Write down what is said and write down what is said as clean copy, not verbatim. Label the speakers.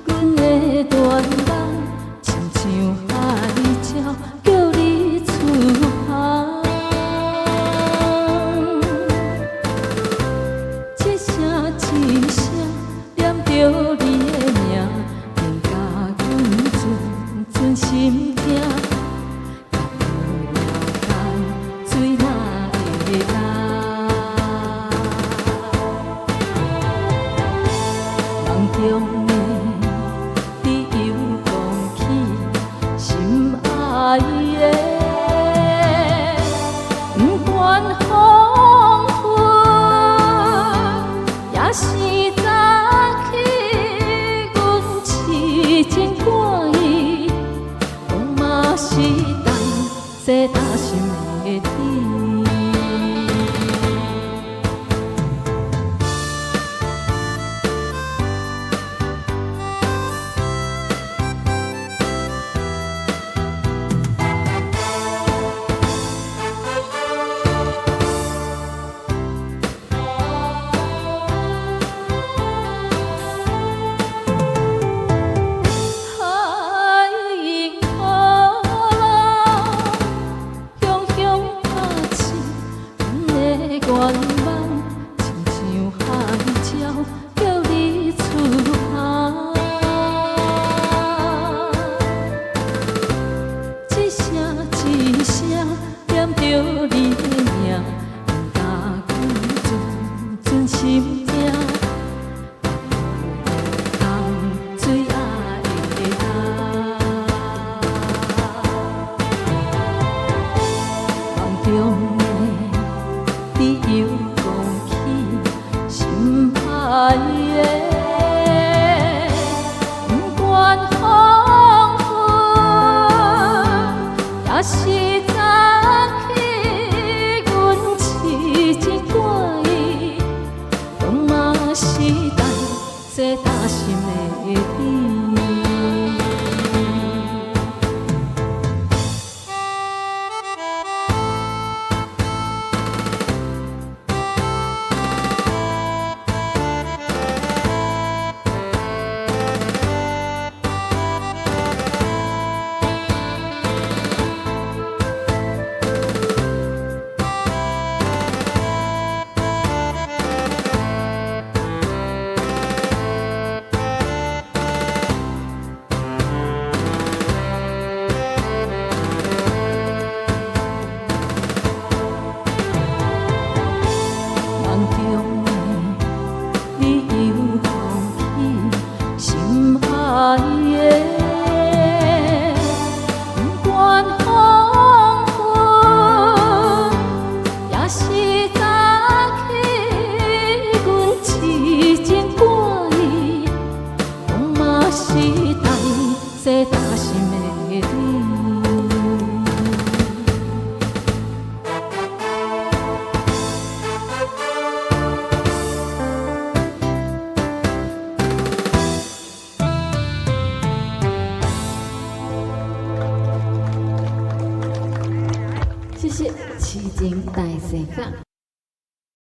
Speaker 1: 阮的愿望，亲像海鸟，叫你出航。一声一声念着你的名，便甲阮阵心惊。水哪会干？梦中的你又讲起心爱的，不管风雨，也是早起，阮痴情赶伊，讲嘛是等西打心的天。愿望亲像海鸟，叫你出航。一声一声念着你的名，甲阮阵心惊。冬水爱会干，梦中的你又讲起心爱的，不管风雨，也是早起，阮痴情赶伊，讲嘛是等西打心的天。梦中的你又讲起心爱的，不管风雨，也是早起，阮痴情赶伊，讲嘛是等西打心的天。谢谢，痴情大世界。